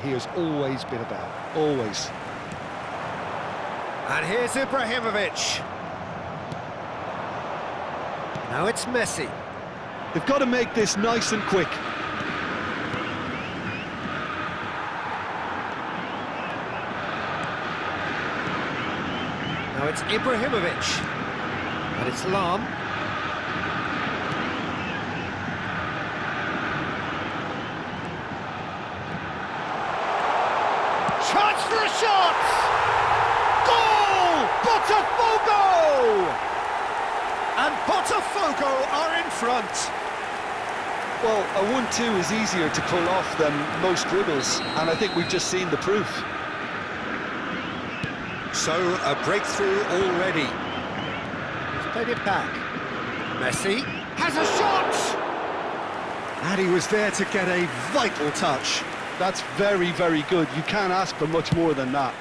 he has always been about, always. And here's Ibrahimovic. Now it's Messi. They've got to make this nice and quick. Now it's Ibrahimovic. And it's Lahm. Chance for a shot! Goal! Botafogo! And Botafogo are in front. Well, a 1-2 is easier to pull off than most dribbles, and I think we've just seen the proof. So, a breakthrough already. He's played it back. Messi has a shot! And he was there to get a vital touch. That's very, very good. You can't ask for much more than that.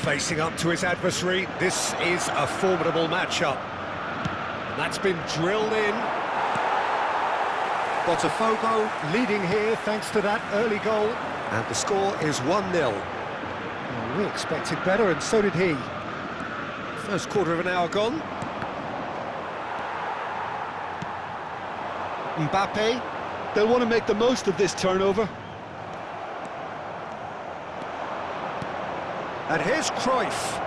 Facing up to his adversary, this is a formidable matchup. And that's been drilled in. Botafogo leading here thanks to that early goal. And the score is 1-0. Well, we expected better, and so did he. First quarter of an hour gone. Mbappe. They'll want to make the most of this turnover. And here's Cruyff.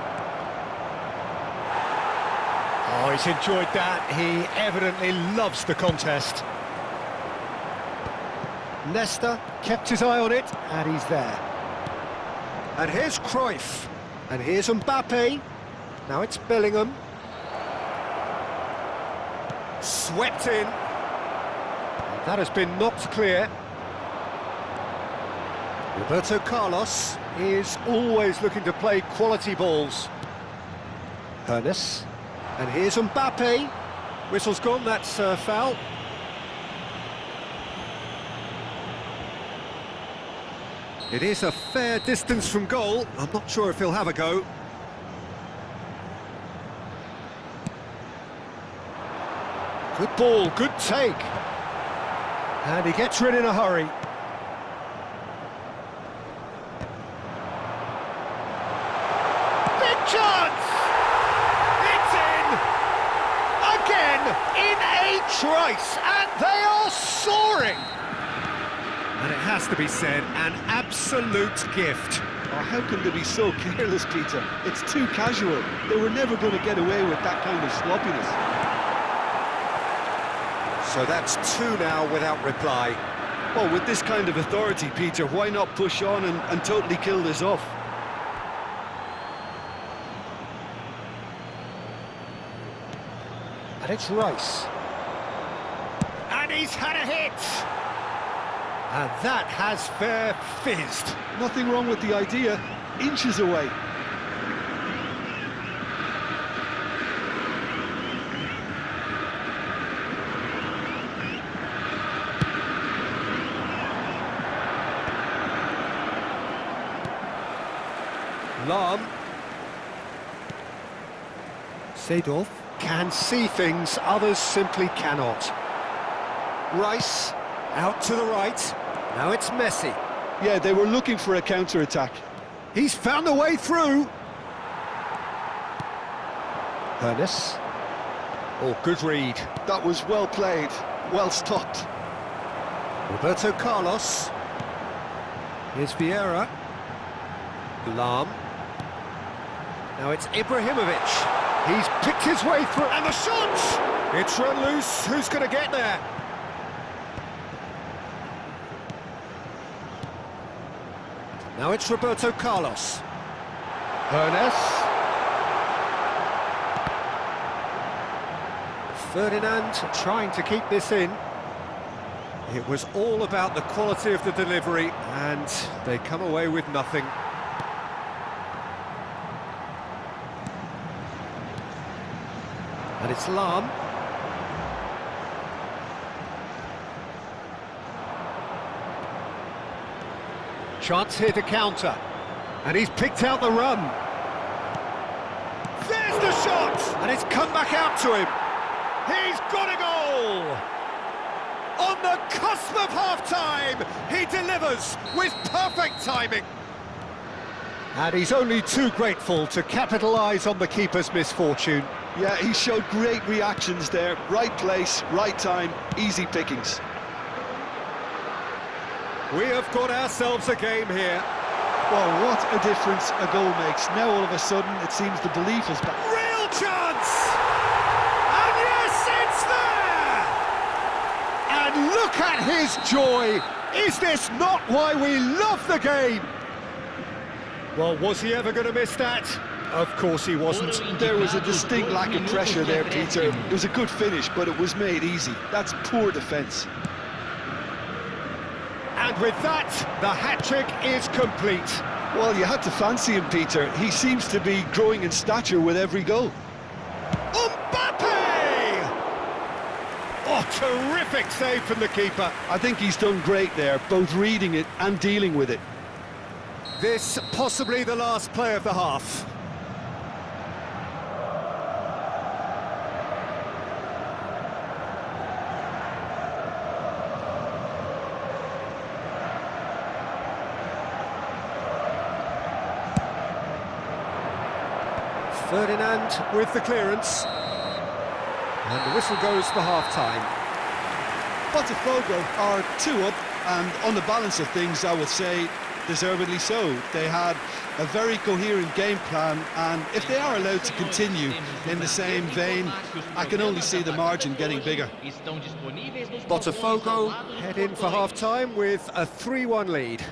Oh, he's enjoyed that. He evidently loves the contest. Nesta kept his eye on it, and he's there. And here's Cruyff. And here's Mbappe. Now it's Bellingham. Swept in. And that has been knocked clear. Roberto Carlos is always looking to play quality balls. Ernest. And here's Mbappe. Whistle's gone, that's foul. It is a fair distance from goal. I'm not sure if he'll have a go. Good ball, good take. And he gets rid in a hurry. Chance! It's in! Again, in a trice, and they are soaring! And it has to be said, an absolute gift. Oh, how can they be so careless, Peter? It's too casual. They were never going to get away with that kind of sloppiness. So that's 2 now without reply. Well, with this kind of authority, Peter, why not push on and totally kill this off? And it's Rice. And he's had a hit! And that has fair fizzed. Nothing wrong with the idea. Inches away. Lahm. Seedorf can see things others simply cannot. Rice out to the right. Now it's Messi. Yeah, they were looking for a counter-attack. He's found a way through. Ernest. Oh, good read. That was well played, well stopped. Roberto Carlos. Here's Vieira. Lahm. Now it's Ibrahimovic. He's picked his way through, and the shot! It's run loose. Who's going to get there? Now it's Roberto Carlos. Ernest. Ferdinand trying to keep this in. It was all about the quality of the delivery, and they come away with nothing. And it's Lahm. Chance here to counter. And he's picked out the run. There's the shot! And it's come back out to him. He's got a goal! goal! On the cusp of half-time, he delivers with perfect timing. And he's only too grateful to capitalise on the keeper's misfortune. Yeah, he showed great reactions there. Right place, right time, easy pickings. We have got ourselves a game here. Well, what a difference a goal makes. Now all of a sudden it seems the belief is back. Real chance! And yes, it's there! And look at his joy! Is this not why we love the game? Well, was he ever going to miss that? Of course he wasn't. There was a distinct lack of pressure there, Peter. It was a good finish, but it was made easy. That's poor defence. And with that, the hat-trick is complete. Well, you had to fancy him, Peter. He seems to be growing in stature with every goal. Mbappe! Oh, terrific save from the keeper. I think he's done great there, both reading it and dealing with it. This possibly the last play of the half. Ferdinand with the clearance. And the whistle goes for half-time. Botafogo are 2 up, and on the balance of things, I would say, deservedly so. They had a very coherent game plan, and if they are allowed to continue in the same vein, I can only see the margin getting bigger. Botafogo head in for half-time with a 3-1 lead.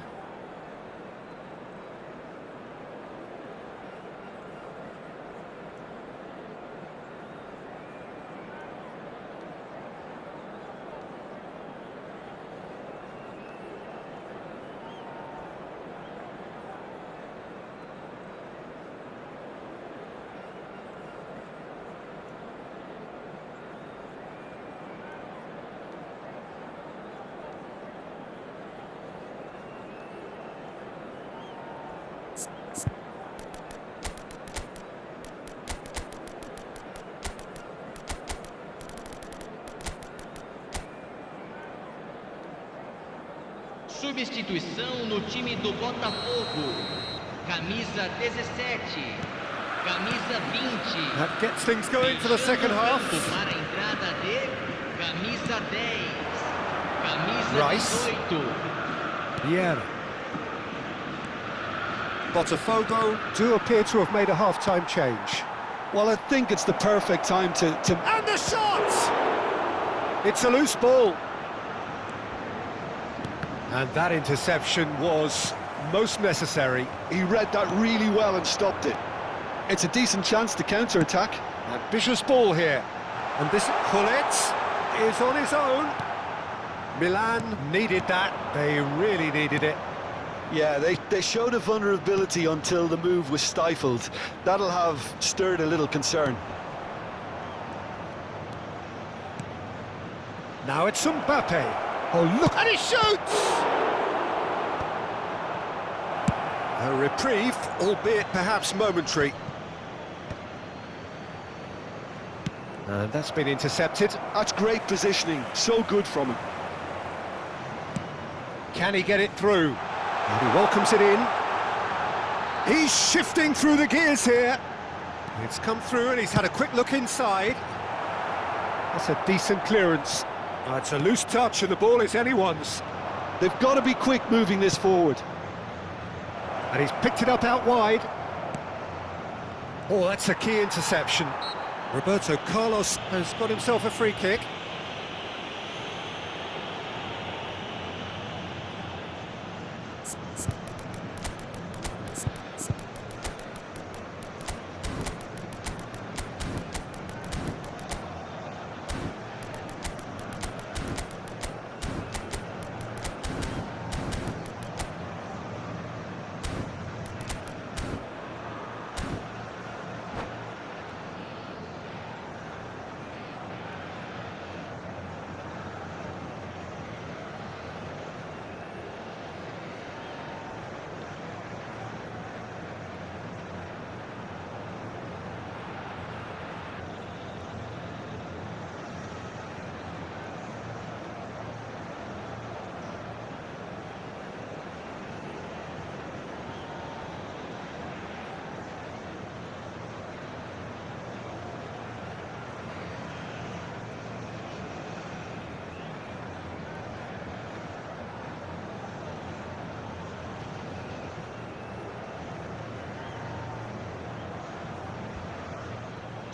Substituição no time do Botafogo. Camisa 17. Camisa 20. That gets things going for the second half. Para a entrada de camisa 10. Camisa Rice. 18. Vieira. Botafogo do appear to have made a half-time change. Well, I think it's the perfect time to... And the shot! It's a loose ball. And that interception was most necessary. He read that really well and stopped it. It's a decent chance to counter-attack. Ambitious ball here. And this Hullet is on his own. Milan needed that. They really needed it. Yeah, they showed a vulnerability until the move was stifled. That'll have stirred a little concern. Now it's Mbappe. Oh, look, and he shoots! A reprieve, albeit perhaps momentary. And that's been intercepted. That's great positioning, so good from him. Can he get it through? And he welcomes it in. He's shifting through the gears here. It's come through and he's had a quick look inside. That's a decent clearance. It's a loose touch and the ball is anyone's. They've got to be quick moving this forward. And he's picked it up out wide. Oh, that's a key interception. Roberto Carlos has got himself a free kick.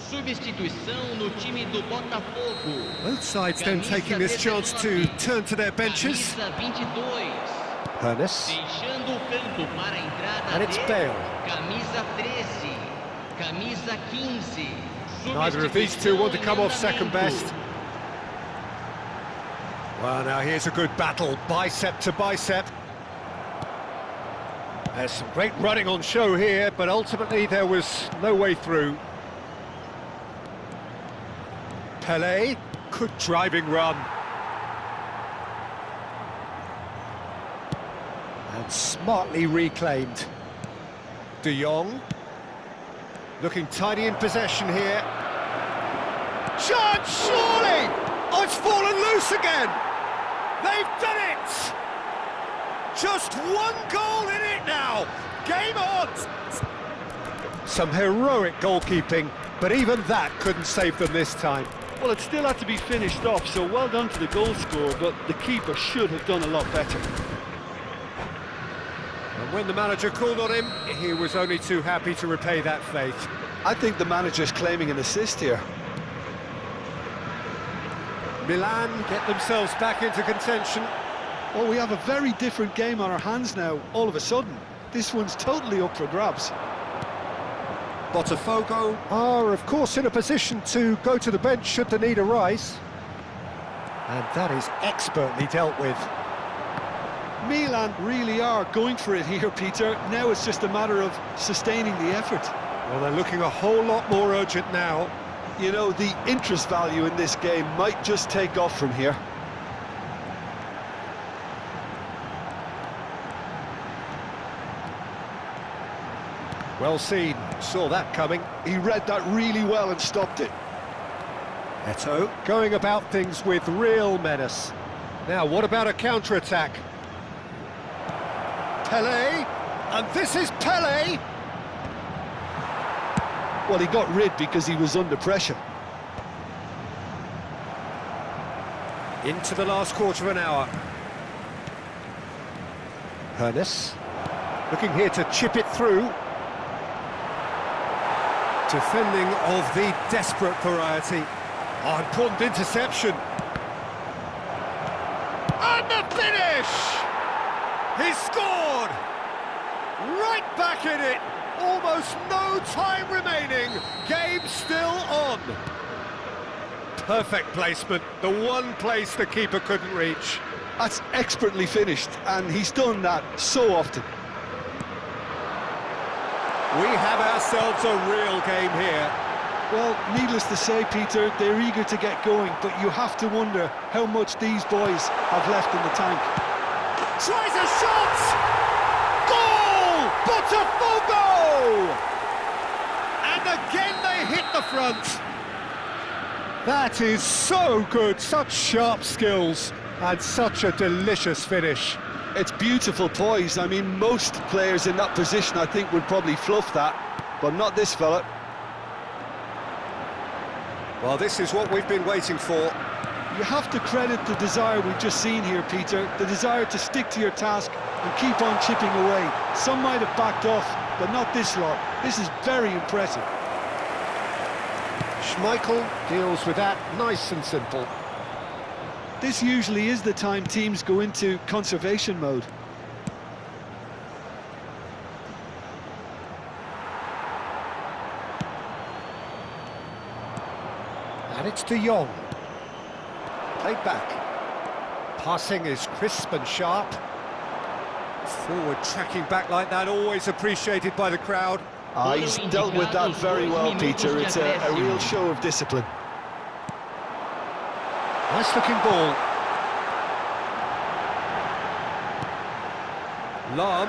Substituição no time do Botafogo. Both sides then taking this chance to turn to their benches. Camisa 22. Pernis, Deixando o campo para a entrada and it's de Bale. Camisa 13. Camisa 15. Neither of these two want to come off second Substituição best. Well, now here's a good battle, bicep to bicep. There's some great running on show here, but ultimately there was no way through. Pelé, good driving run. And smartly reclaimed. De Jong, looking tidy in possession here. Chance, surely! Oh, it's fallen loose again! They've done it! Just one goal in it now! Game on! Some heroic goalkeeping, but even that couldn't save them this time. Well, it still had to be finished off, so well done to the goal scorer, but the keeper should have done a lot better. And when the manager called on him, he was only too happy to repay that faith. I think the manager's claiming an assist here. Milan get themselves back into contention. Well, we have a very different game on our hands now, all of a sudden. This one's totally up for grabs. Botafogo are, of course, in a position to go to the bench should the need arise. And that is expertly dealt with. Milan really are going for it here, Peter. Now it's just a matter of sustaining the effort. Well, they're looking a whole lot more urgent now. You know, the interest value in this game might just take off from here. Well seen, saw that coming. He read that really well and stopped it. Eto going about things with real menace. Now, what about a counter-attack? Pelé, and this is Pelé! Well, he got rid because he was under pressure. Into the last quarter of an hour. Pernis, looking here to chip it through. Defending of the desperate variety. Oh, important interception. And the finish! He scored! Right back in it! Almost no time remaining. Game still on. Perfect placement. The one place the keeper couldn't reach. That's expertly finished, and he's done that so often. We have ourselves a real game here. Well, needless to say, Peter, they're eager to get going, but you have to wonder how much these boys have left in the tank. Tries a shot! Goal! Botafogo! And again they hit the front. That is so good, such sharp skills, and such a delicious finish. It's beautiful poise. I mean, most players in that position, I think, would probably fluff that, but not this fella. Well, this is what we've been waiting for. You have to credit the desire we've just seen here, Peter, the desire to stick to your task and keep on chipping away. Some might have backed off, but not this lot. This is very impressive. Schmeichel deals with that nice and simple. This usually is the time teams go into conservation mode. And it's De Jong. Played back. Passing is crisp and sharp. Forward tracking back like that, always appreciated by the crowd. He's dealt with that very well, Peter. It's a real show of discipline. Nice looking ball. Lahm.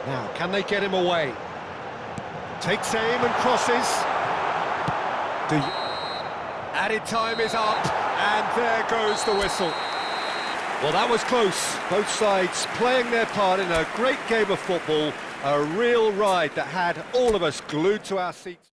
Now, can they get him away? Takes aim and crosses. Added time is up, and there goes the whistle. Well, that was close. Both sides playing their part in a great game of football, a real ride that had all of us glued to our seats.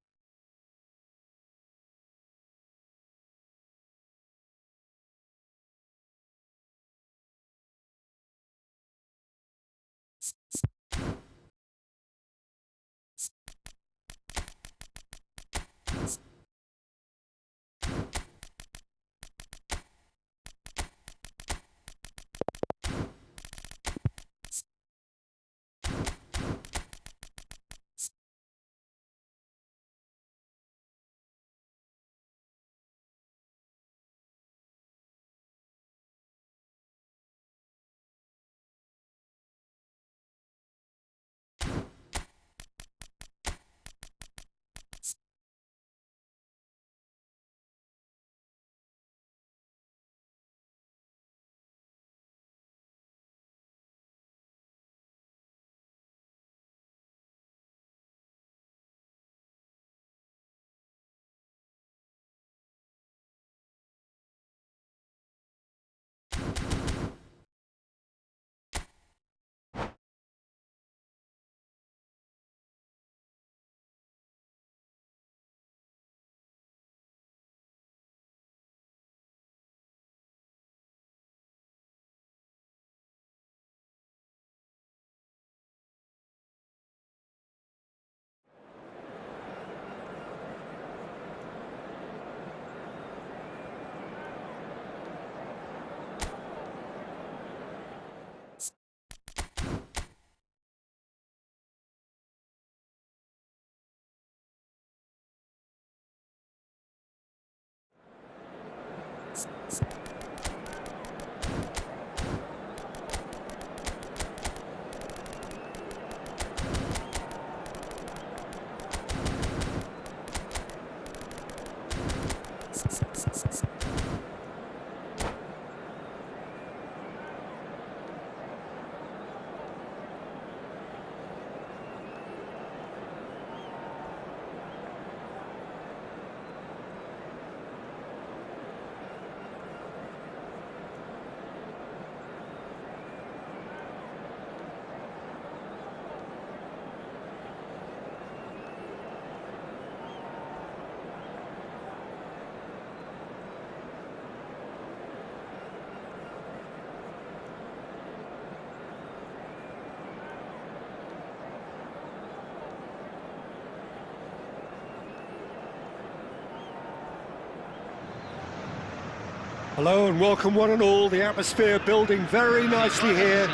Hello and welcome one and all. The atmosphere building very nicely here.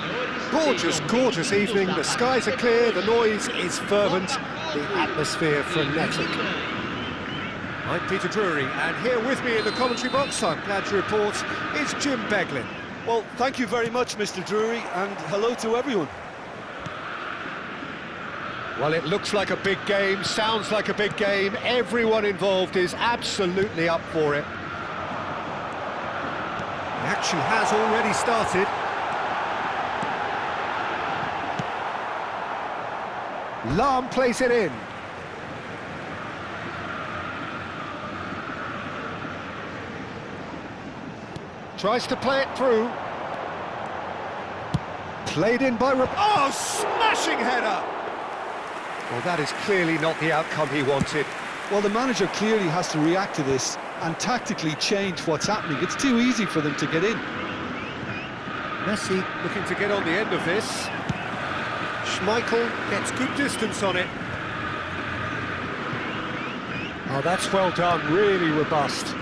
Gorgeous, gorgeous evening. The skies are clear, the noise is fervent, the atmosphere frenetic. I'm Peter Drury, and here with me in the commentary box, I'm glad to report, is Jim Beglin. Well, thank you very much, Mr. Drury, and hello to everyone. Well, it looks like a big game, sounds like a big game. Everyone involved is absolutely up for it. The action has already started. Lahm plays it in. Tries to play it through. Played in by... Oh, smashing header! Well, that is clearly not the outcome he wanted. Well, the manager clearly has to react to this and tactically change what's happening. It's too easy for them to get in. Messi looking to get on the end of this. Schmeichel gets good distance on it. Oh, that's well done, really robust.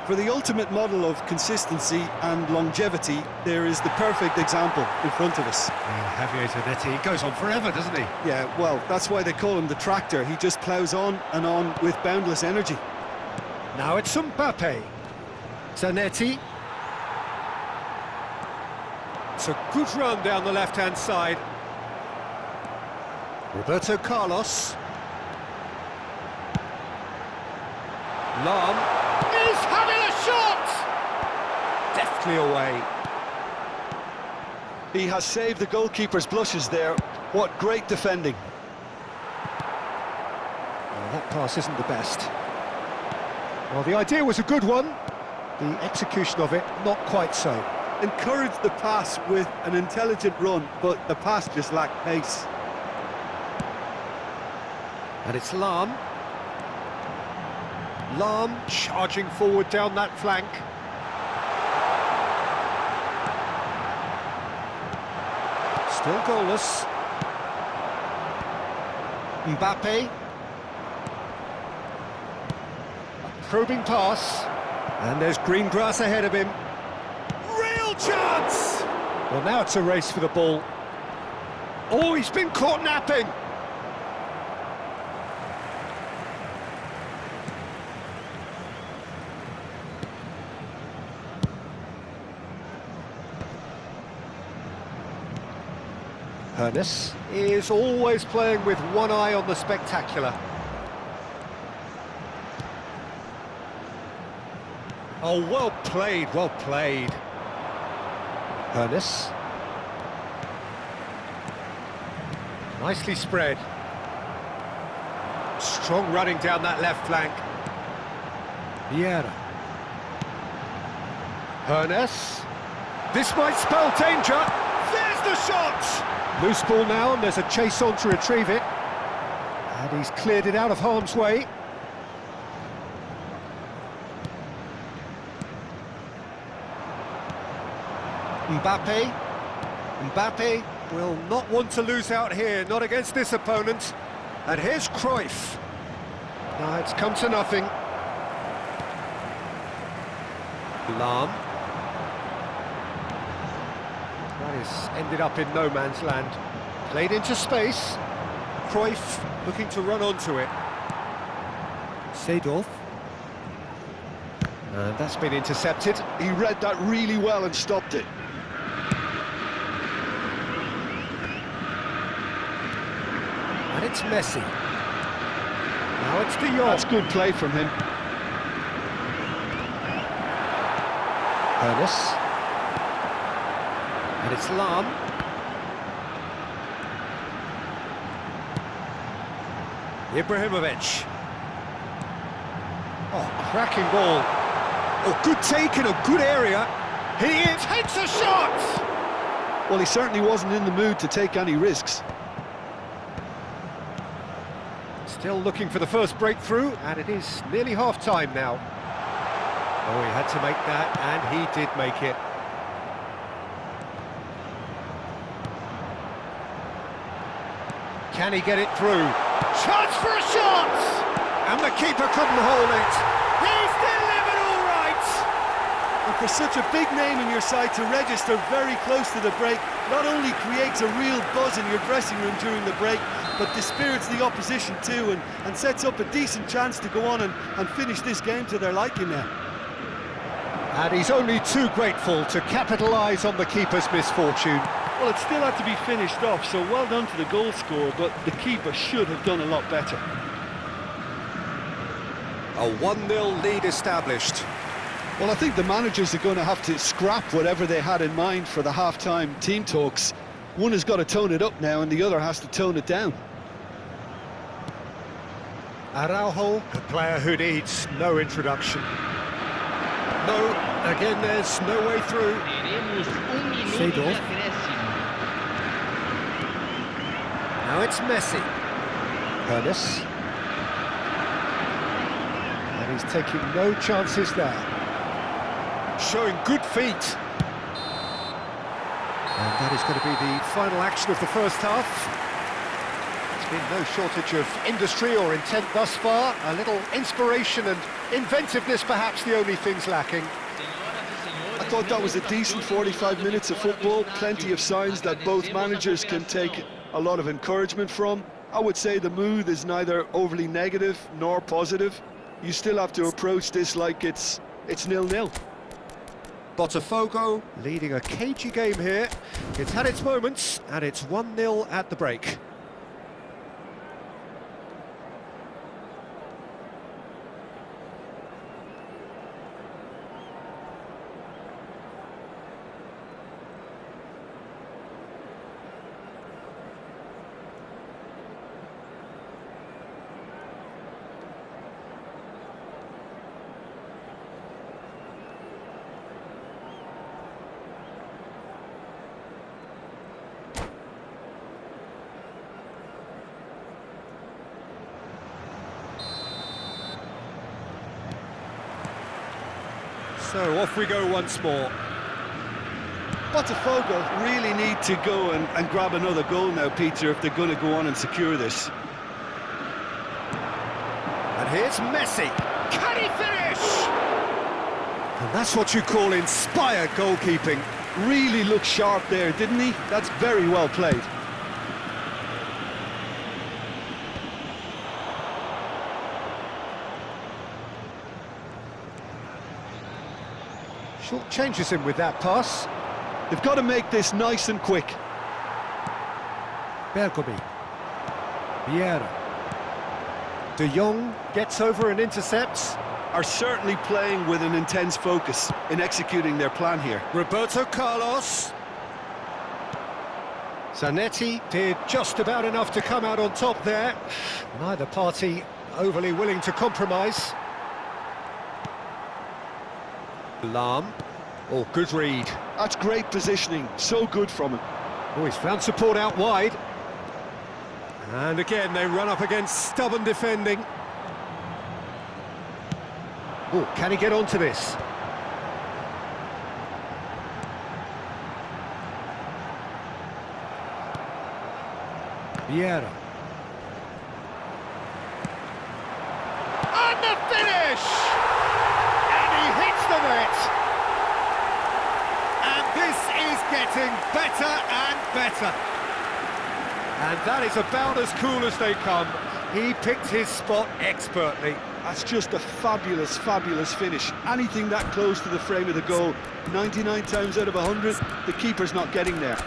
For the ultimate model of consistency and longevity, there is the perfect example in front of us. Yeah, Javier Zanetti goes on forever, doesn't he? Yeah, well, that's why they call him the tractor. He just ploughs on and on with boundless energy. Now it's Mbappe. Zanetti. It's a good run down the left-hand side. Roberto Carlos. Lahm. He's having a shot! Deftly away. He has saved the goalkeeper's blushes there. What great defending. Well, that pass isn't the best. Well, the idea was a good one. The execution of it, not quite so. Encouraged the pass with an intelligent run, but the pass just lacked pace. And it's Lahm. Lahm charging forward down that flank. Still goalless. Mbappe. A probing pass. And there's green grass ahead of him. Real chance! Well, now it's a race for the ball. Oh, he's been caught napping. Ernest is always playing with one eye on the spectacular. Oh, well played, well played. Ernest. Nicely spread. Strong running down that left flank. Vieira. Ernest. This might spell danger. There's the shot! Loose ball now, and there's a chase on to retrieve it. And he's cleared it out of harm's way. Mbappe. Mbappe will not want to lose out here, not against this opponent. And here's Cruyff. Now it's come to nothing. Lahm. That is ended up in no man's land. Played into space. Cruyff looking to run onto it. Seedorf. And that's been intercepted. He read that really well and stopped it. And it's Messi. Now it's De Jong. That's good play from him. Ernest. And it's Lahm. Ibrahimovic. Oh, cracking ball. Oh, good take in a good area. He takes a shot! Well, he certainly wasn't in the mood to take any risks. Still looking for the first breakthrough, and it is nearly half-time now. Oh, he had to make that, and he did make it. Can he get it through? Chance for a shot! keeper couldn't hold it. He's delivered all right. And for such a big name in your side to register very close to the break, not only creates a real buzz in your dressing room during the break, but dispirits the opposition too, and sets up a decent chance to go on and finish this game to their liking now. And he's only too grateful to capitalise on the keeper's misfortune. Well, it still had to be finished off, so well done to the goal scorer, but the keeper should have done a lot better. A 1-0 lead established. Well, I think the managers are going to have to scrap whatever they had in mind for the half-time team talks. One has got to tone it up now, and the other has to tone it down. Araujo, a player who needs no introduction. No, again there's no way through. Seedorf. Now it's Messi. Ernest. And he's taking no chances there. Showing good feet. And that is going to be the final action of the first half. There's been no shortage of industry or intent thus far. A little inspiration and inventiveness perhaps the only things lacking. I thought that was a decent 45 minutes of football. Plenty of signs that both managers can take a lot of encouragement from. I would say the mood is neither overly negative nor positive. You still have to approach this like it's 0-0. Botafogo leading a cagey game here. It's had its moments, and it's 1-0 at the break. So off we go once more. Botafogo really need to go and grab another goal now, Peter, if they're going to go on and secure this. And here's Messi. Can he finish? And that's what you call inspired goalkeeping. Really looked sharp there, didn't he? That's very well played. Short changes him with that pass. They've got to make this nice and quick. Bergomi. Vieira. De Jong gets over and intercepts. Are certainly playing with an intense focus in executing their plan here. Roberto Carlos. Zanetti did just about enough to come out on top there. Neither party overly willing to compromise. Lahm. Oh, good read. That's great positioning, so good from him. Oh, he's found support out wide. And again, they run up against stubborn defending. Oh, can he get onto this? Vieira. And the finish! And he hits the net! And this is getting better and better. And that is about as cool as they come. He picked his spot expertly. That's just a fabulous, fabulous finish. Anything that close to the frame of the goal, 99 times out of 100, the keeper's not getting there.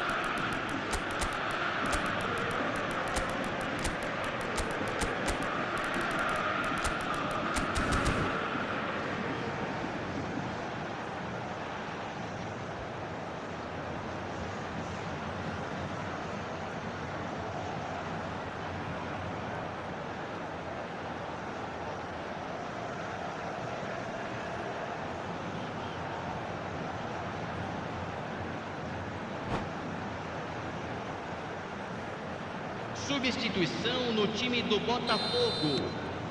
Substituição no time do Botafogo.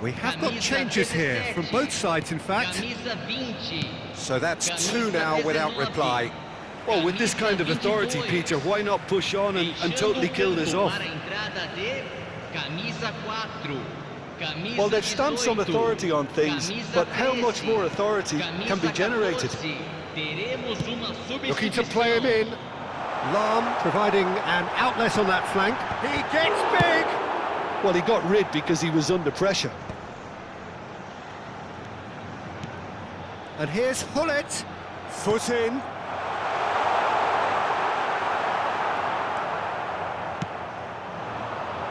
We have got changes here from both sides, in fact. Camisa 20. So that's two now without reply. Well, with this kind of authority, Peter, why not push on and totally kill this off? Para a entrada de Camisa 4. Well, they've stamped some authority on things, but how much more authority can be generated? Looking to play him in. Lam providing an outlet on that flank. He gets big! Well, he got rid because he was under pressure. And here's Hullet. Foot in.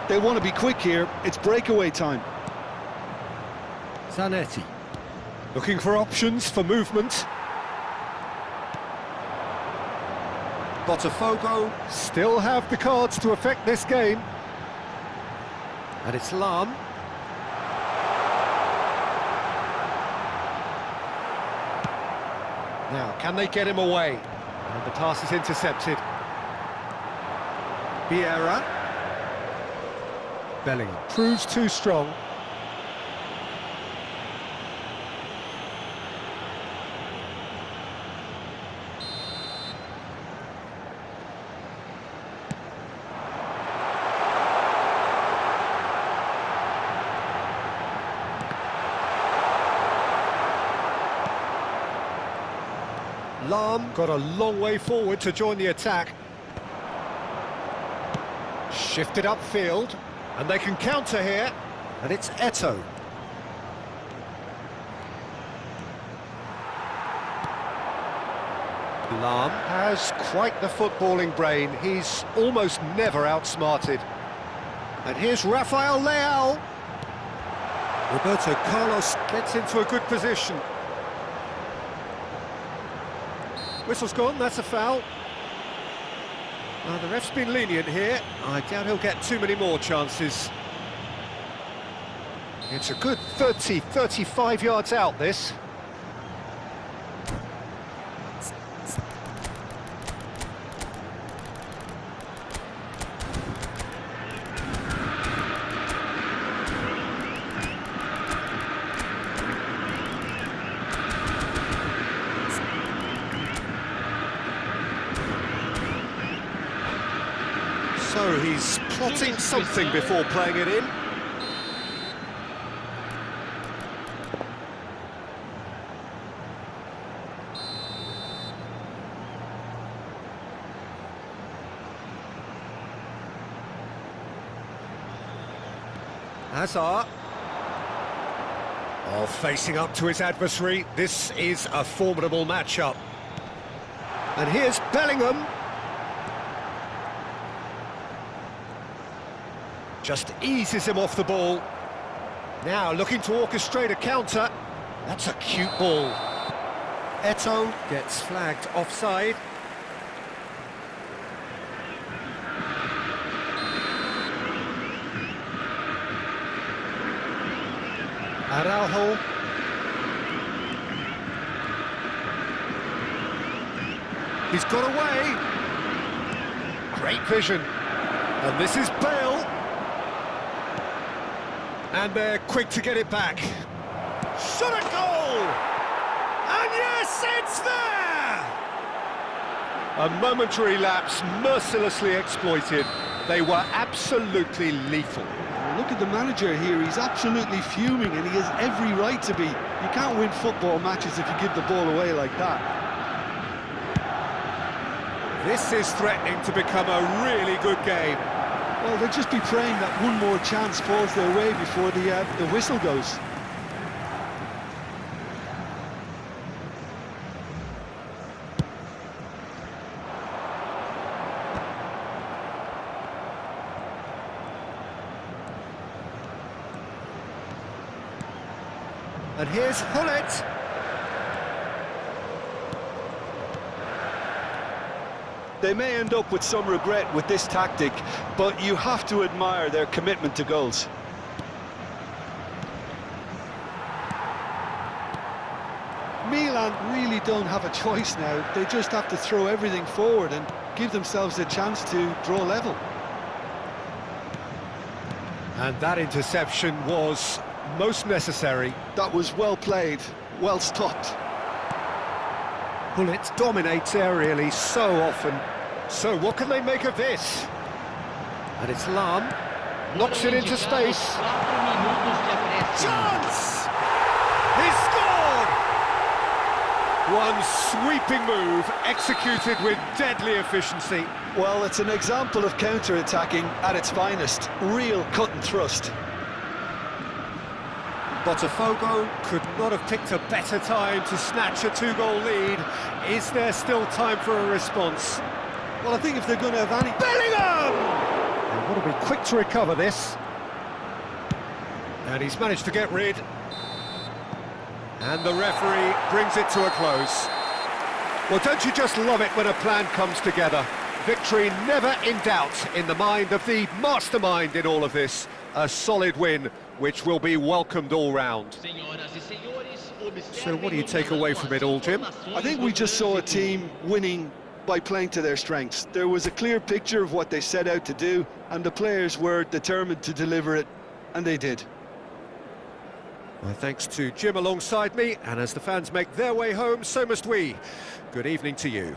They want to be quick here. It's breakaway time. Zanetti. Looking for options for movement. Botafogo still have the cards to affect this game. And it's Lam. Now, can they get him away? And the pass is intercepted. Vieira. Bellingham proves too strong. Lam got a long way forward to join the attack. Shifted upfield, and they can counter here, and it's Eto'o. Lam has quite the footballing brain. He's almost never outsmarted. And here's Rafael Leao. Roberto Carlos gets into a good position. Whistle's gone, that's a foul. The ref's been lenient here. I doubt he'll get too many more chances. It's a good 35 yards out, this. So he's plotting something before playing it in. Hazard. Oh, facing up to his adversary. This is a formidable matchup. And here's Bellingham. Just eases him off the ball. Now looking to orchestrate a counter. That's a cute ball. Eto'o gets flagged offside. Araujo. He's got away. Great vision. And this is Bale. And they're quick to get it back. Shot a goal! And yes, it's there! A momentary lapse mercilessly exploited. They were absolutely lethal. Look at the manager here, he's absolutely fuming and he has every right to be. You can't win football matches if you give the ball away like that. This is threatening to become a really good game. Well, they'll just be praying that one more chance falls their way before the whistle goes. And here's Hullet. They may end up with some regret with this tactic, but you have to admire their commitment to goals. Milan really don't have a choice now. They just have to throw everything forward and give themselves a chance to draw level. And that interception was most necessary. That was well played, well stopped. Hullet dominates aerially so often. So what can they make of this? And it's Lam. Knocks it into space. minutos de acréscimo. Chance! He's scored! One sweeping move, executed with deadly efficiency. Well, it's an example of counter-attacking at its finest. Real cut and thrust. Botafogo could not have picked a better time to snatch a two-goal lead. Is there still time for a response? Well, I think if they're going to have any... Bellingham! They've got to be quick to recover this. And he's managed to get rid. And the referee brings it to a close. Well, don't you just love it when a plan comes together? Victory never in doubt in the mind of the mastermind in all of this. A solid win, which will be welcomed all round. So what do you take away from it all, Jim? I think we just saw a team winning by playing to their strengths. There was a clear picture of what they set out to do, and the players were determined to deliver it, and they did. My thanks to Jim alongside me, and as the fans make their way home, so must we. Good evening to you.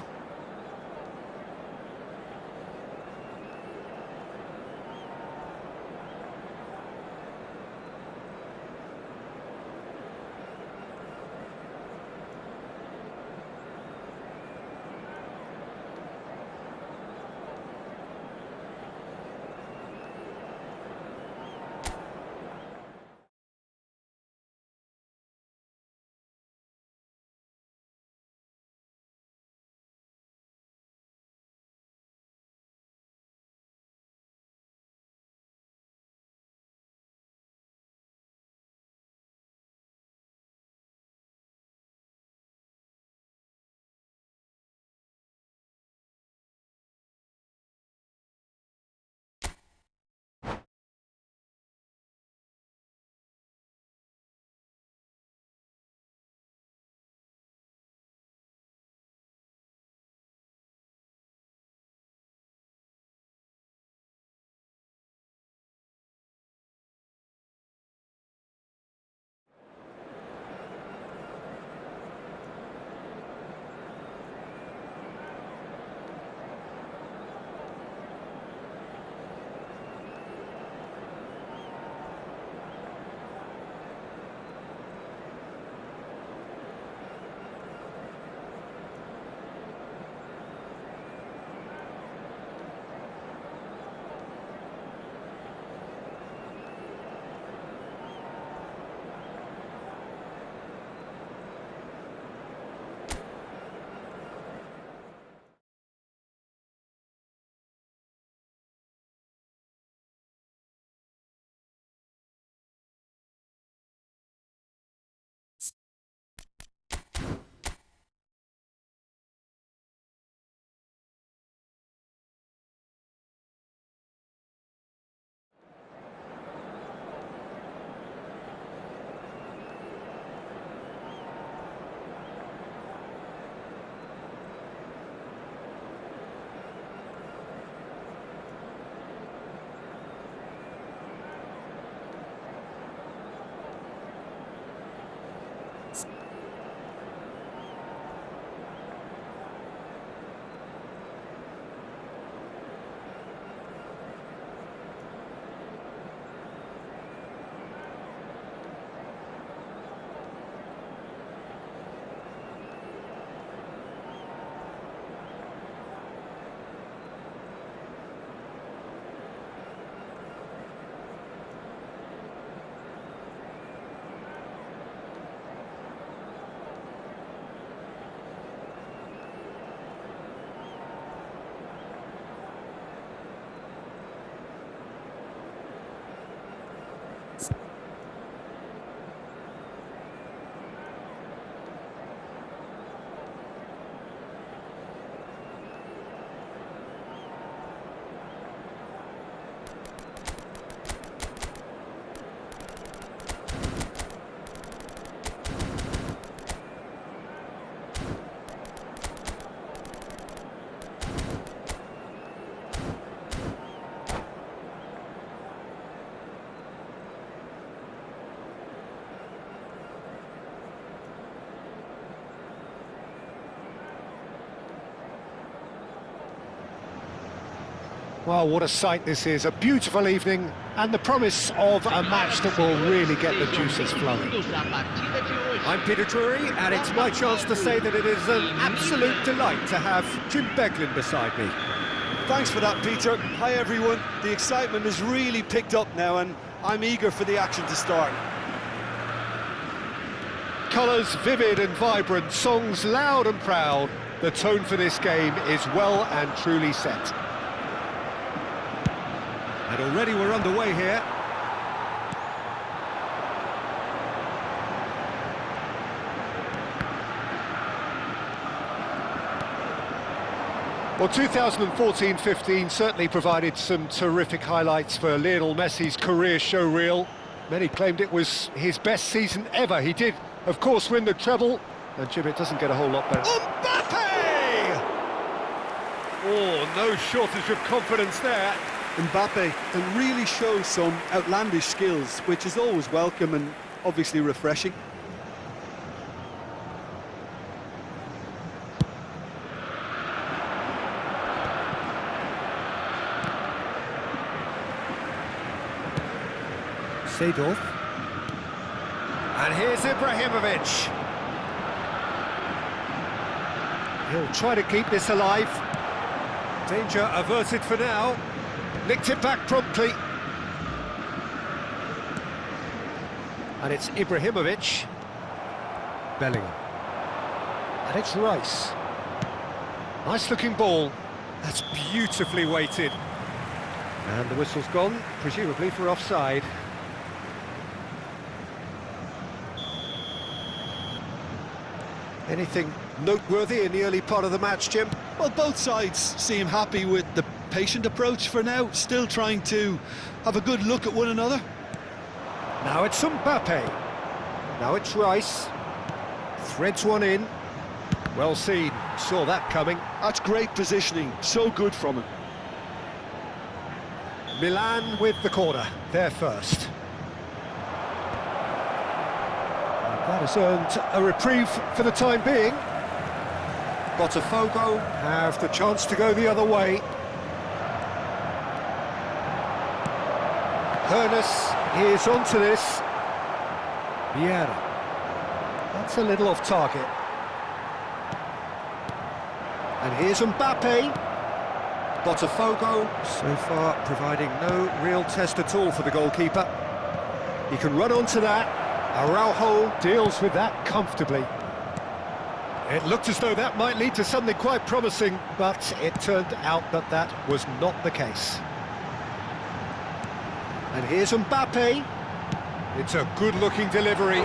Well, what a sight this is, a beautiful evening, and the promise of a match that will really get the juices flowing. I'm Peter Drury, and it's my chance to say that it is an absolute delight to have Jim Beglin beside me. Thanks for that, Peter. Hi, everyone. The excitement has really picked up now, and I'm eager for the action to start. Colours vivid and vibrant, songs loud and proud. The tone for this game is well and truly set. And already we're underway here. Well, 2014-15 certainly provided some terrific highlights for Lionel Messi's career showreel. Many claimed it was his best season ever. He did, of course, win the treble, and Jim, it doesn't get a whole lot better. Mbappe! Oh, no shortage of confidence there. Mbappe can really show some outlandish skills, which is always welcome and obviously refreshing. Seedorf. And here's Ibrahimovic. He'll try to keep this alive. Danger averted for now. Nicked it back promptly. And it's Ibrahimovic. Bellingham. And it's Rice. Nice looking ball. That's beautifully weighted. And the whistle's gone, presumably for offside. Anything noteworthy in the early part of the match, Jim? Well, both sides seem happy with the patient approach for now, still trying to have a good look at one another. Now it's Mbappe. Now it's Rice. Threads one in. Well seen, saw that coming. That's great positioning, so good from him. Milan with the corner, there first. That has earned a reprieve for the time being. Botafogo have the chance to go the other way. Hoeneß is onto this. Vieira. That's a little off target. And here's Mbappe. Botafogo so far providing no real test at all for the goalkeeper. He can run onto that. Araujo deals with that comfortably. It looked as though that might lead to something quite promising, but it turned out that that was not the case. And here's Mbappe. It's a good-looking delivery.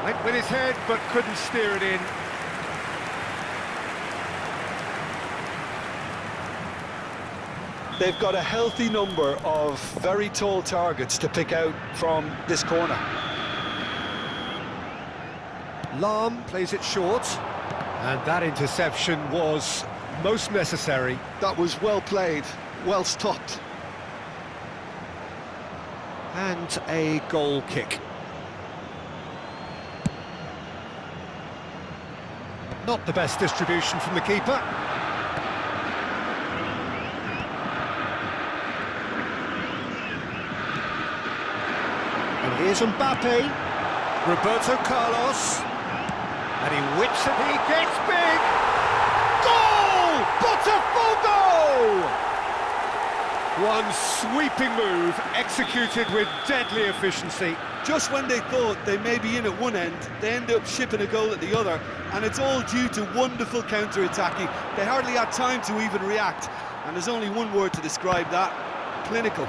Went with his head, but couldn't steer it in. They've got a healthy number of very tall targets to pick out from this corner. Lahm plays it short, and that interception was most necessary. That was well played, well stopped. And a goal kick. Not the best distribution from the keeper. And here's Mbappe. Roberto Carlos. And he whips it, he gets big! Goal! Botafogo! One sweeping move, executed with deadly efficiency. Just when they thought they may be in at one end, they end up shipping a goal at the other, and it's all due to wonderful counter-attacking. They hardly had time to even react, and there's only one word to describe that: clinical.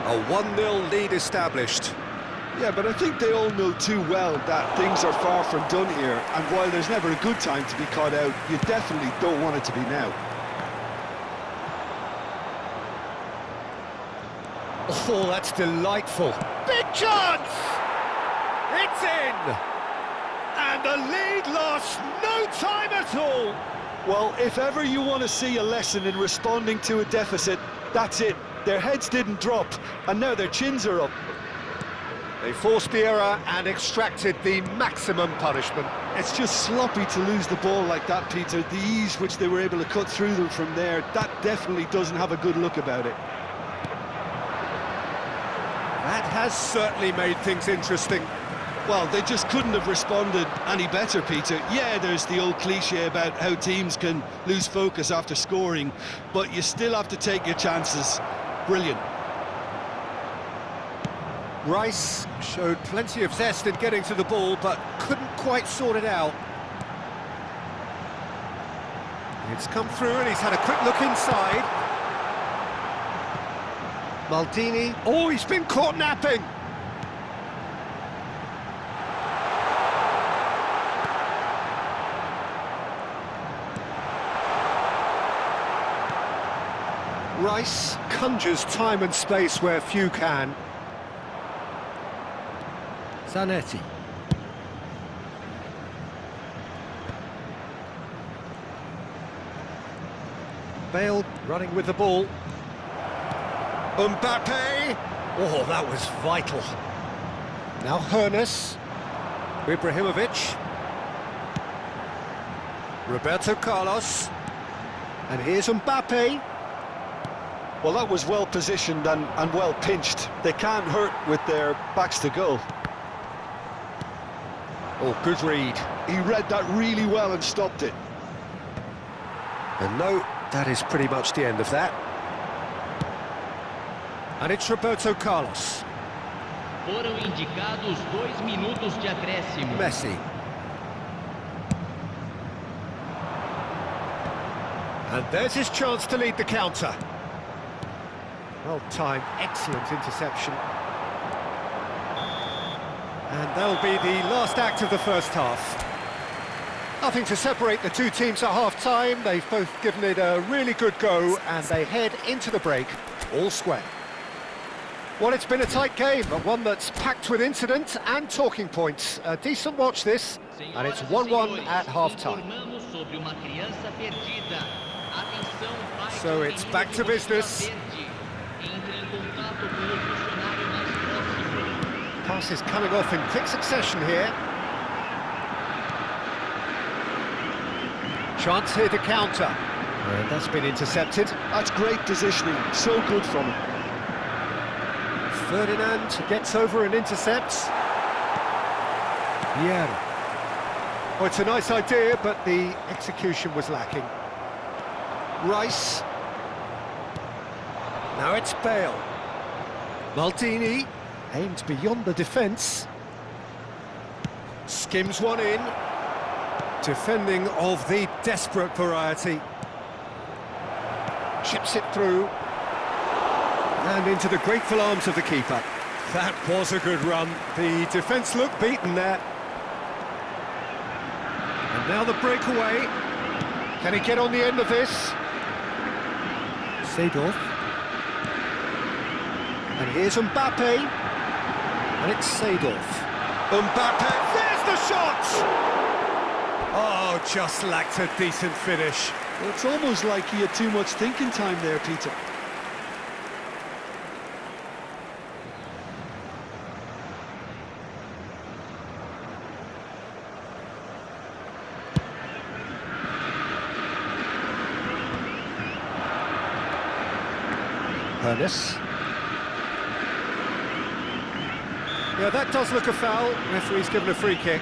A 1-0 lead established. Yeah, but I think they all know too well that things are far from done here, and while there's never a good time to be caught out, you definitely don't want it to be now. Oh, that's delightful. Big chance! It's in! And the lead lost no time at all! Well, if ever you want to see a lesson in responding to a deficit, that's it. Their heads didn't drop, and now their chins are up. They forced the error and extracted the maximum punishment. It's just sloppy to lose the ball like that, Peter. The ease which they were able to cut through them from there, that definitely doesn't have a good look about it. That has certainly made things interesting. Well, they just couldn't have responded any better, Peter. Yeah, there's the old cliche about how teams can lose focus after scoring, but you still have to take your chances. Brilliant. Rice showed plenty of zest in getting to the ball, but couldn't quite sort it out. It's come through and he's had a quick look inside. Maldini, oh, he's been caught napping! Rice conjures time and space where few can. Zanetti. Bale running with the ball. Mbappe! Oh, that was vital. Now Hoeneß. Ibrahimovic. Roberto Carlos. And here's Mbappe. Well, that was well positioned and well pinched. They can't hurt with their backs to goal. Oh, good read. He read that really well and stopped it. And no, that is pretty much the end of that. And it's Roberto Carlos. Foram indicados 2 minutos de acréscimo. Messi. And there's his chance to lead the counter. Well timed, excellent interception. And that'll be the last act of the first half. Nothing to separate the two teams at half-time. They've both given it a really good go, and they head into the break all square. Well, it's been a tight game, but one that's packed with incident and talking points. A decent watch this, and it's 1-1 at half-time. So it's back to business. Passes coming off in quick succession here. Chance here to counter. And that's been intercepted. That's great positioning, so good from him. Ferdinand gets over and intercepts. Vieira. Oh, it's a nice idea, but the execution was lacking. Rice. Now it's Bale. Maldini aims beyond the defence. Skims one in. Defending of the desperate variety. Chips it through. And into the grateful arms of the keeper. That was a good run. The defence looked beaten there. And now the breakaway. Can he get on the end of this? Seedorf. And here's Mbappe. And it's Seedorf. Mbappe, there's the shot! Oh, just lacked a decent finish. Well, it's almost like he had too much thinking time there, Peter. Hoeneß. Yeah, that does look a foul. Referee's given a free kick.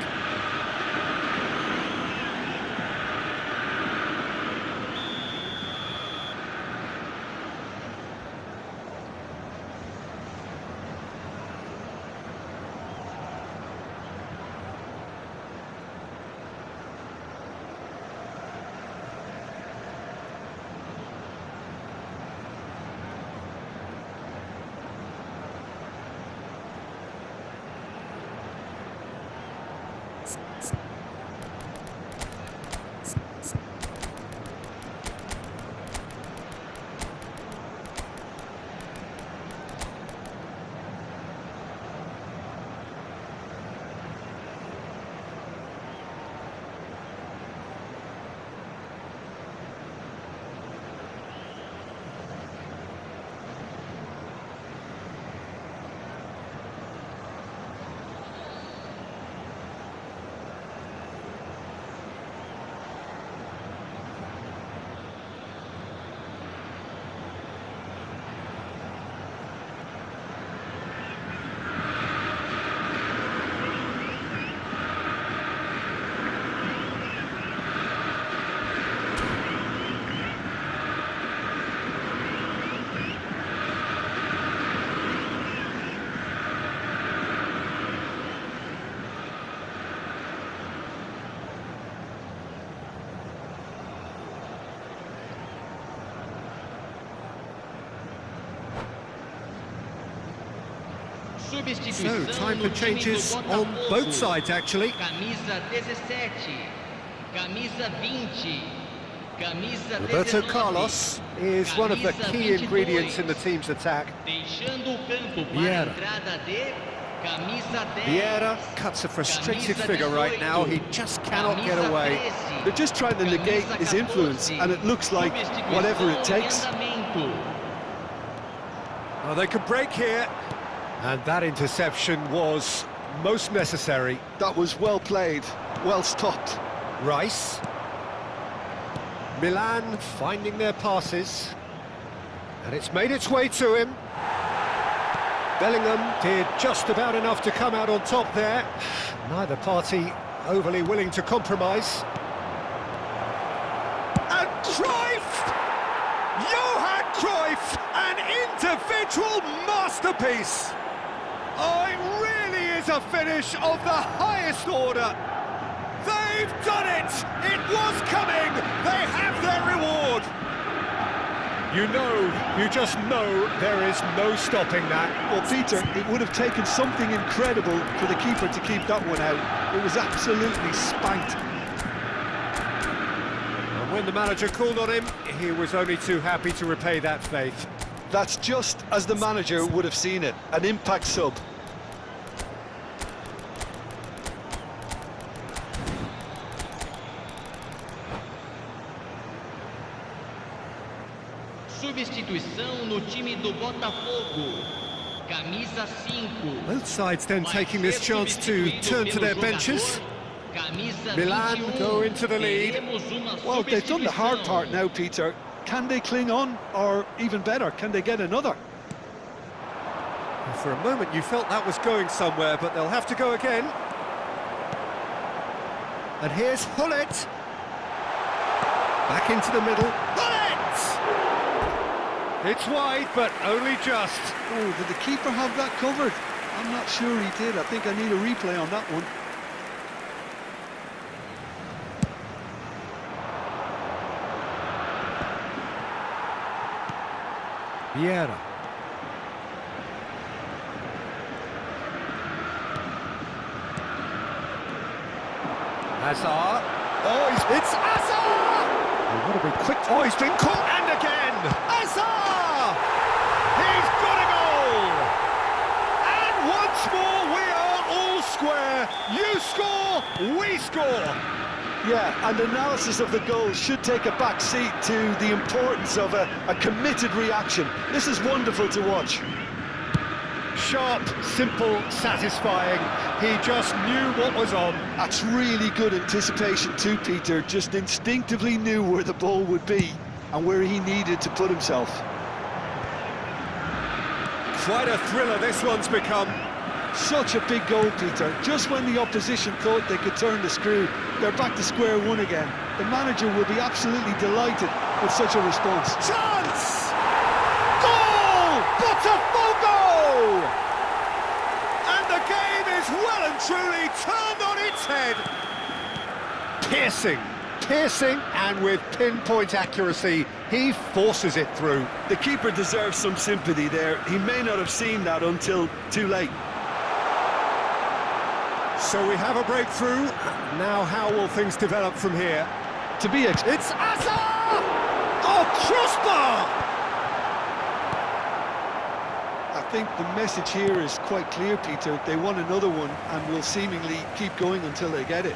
So, time for changes on both sides, actually. Camisa 17, camisa 20, camisa Roberto 19. Carlos is one of the key ingredients in the team's attack. Deixando o campo para a Vieira. entrada de camisa 10. Vieira cuts a frustrated figure right now. He just cannot get away. They're just trying to negate his influence, and it looks like whatever it takes. Oh, they could break here. And that interception was most necessary. That was well played, well stopped. Rice. Milan finding their passes. And it's made its way to him. Bellingham did just about enough to come out on top there. Neither party overly willing to compromise. And Cruyff! Johan Cruyff! An individual masterpiece! Oh, it really is a finish of the highest order. They've done it! It was coming! They have their reward! You just know there is no stopping that. Well, Peter, it would have taken something incredible for the keeper to keep that one out. It was absolutely spanked. And when the manager called on him, he was only too happy to repay that faith. That's just as the manager would have seen it, an impact sub. Substituição no time do Botafogo. Camisa 5. Both sides then taking this chance to turn to their benches. Milan go into the lead. Well, they've done the hard part now, Peter. Can they cling on, or even better, can they get another? For a moment you felt that was going somewhere, but they'll have to go again. And here's Hullet. Back into the middle. Hullet! It's wide, but only just. Oh, did the keeper have that covered? I'm not sure he did. I think I need a replay on that one. Vieira. Hazard. Oh, it's Hazard! Oh, what a big quick... Oh, he's been caught, and again! Hazard! He's got a goal! And once more, we are all square. You score, we score. Yeah, and analysis of the goal should take a back seat to the importance of a committed reaction. This is wonderful to watch. Sharp, simple, satisfying. He just knew what was on. That's really good anticipation too, Peter. Just instinctively knew where the ball would be and where he needed to put himself. Quite a thriller this one's become. Such a big goal, Peter. Just when the opposition thought they could turn the screw, they're back to square one again. The manager will be absolutely delighted with such a response. Chance! Goal! Botafogo! And the game is well and truly turned on its head. Piercing, and with pinpoint accuracy, he forces it through. The keeper deserves some sympathy there. He may not have seen that until too late. So we have a breakthrough. Now how will things develop from here? It's Hazard! Oh, crossbar! I think the message here is quite clear, Peter. They want another one and will seemingly keep going until they get it.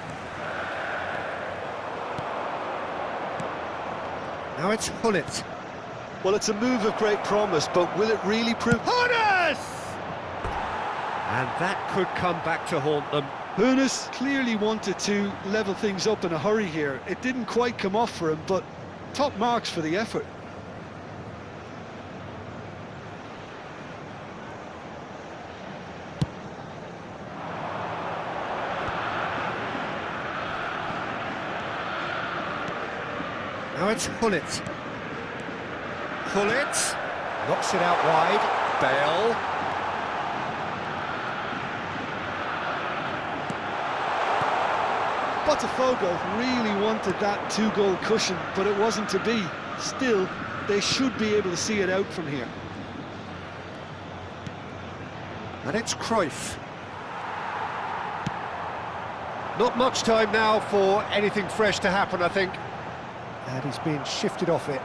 Now it's Hullet. Well, it's a move of great promise, but will it really prove... Hoeneß! And that could come back to haunt them. Hoeneß clearly wanted to level things up in a hurry here. It didn't quite come off for him, but top marks for the effort. Now it's Hullet. Hullet knocks it out wide. Bale. Botafogo really wanted that two-goal cushion, but it wasn't to be. Still, they should be able to see it out from here. And it's Cruyff. Not much time now for anything fresh to happen, I think. And he's being shifted off it.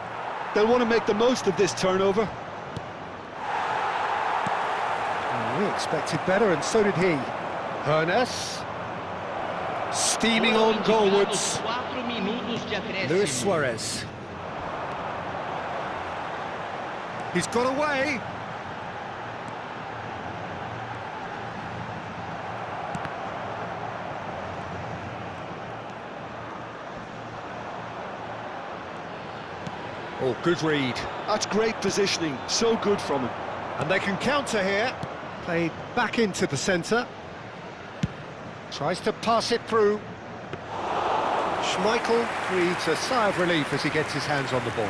They'll want to make the most of this turnover. We expected better, and so did he. Hernes. Steaming on goalwards. Luis Suarez. He's got away. Oh, good read. That's great positioning, so good from him. And they can counter here. Played back into the centre. Tries to pass it through. Schmeichel breathes a sigh of relief as he gets his hands on the ball.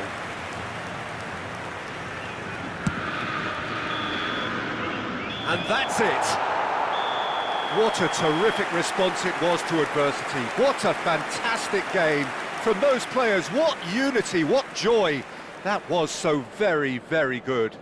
And that's it. What a terrific response it was to adversity. What a fantastic game from those players. What unity, what joy. That was so very, very good.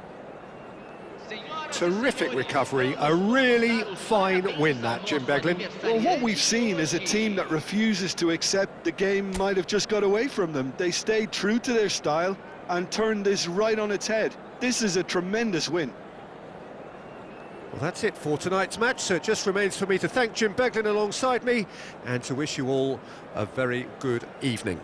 Terrific recovery, a really fine win that, Jim Beglin. Well, what we've seen is a team that refuses to accept the game might have just got away from them. They stayed true to their style and turned this right on its head. This is a tremendous win. Well, that's it for tonight's match, so it just remains for me to thank Jim Beglin alongside me and to wish you all a very good evening.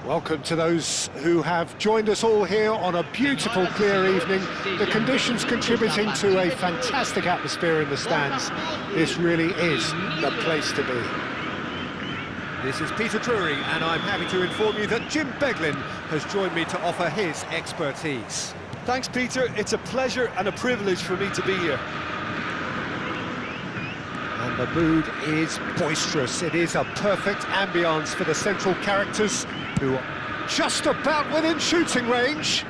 Welcome to those who have joined us all here on a beautiful, clear evening. The conditions contributing to a fantastic atmosphere in the stands. This really is the place to be. This is Peter Drury, and I'm happy to inform you that Jim Beglin has joined me to offer his expertise. Thanks, Peter. It's a pleasure and a privilege for me to be here. And the mood is boisterous. It is a perfect ambience for the central characters, who are just about within shooting range.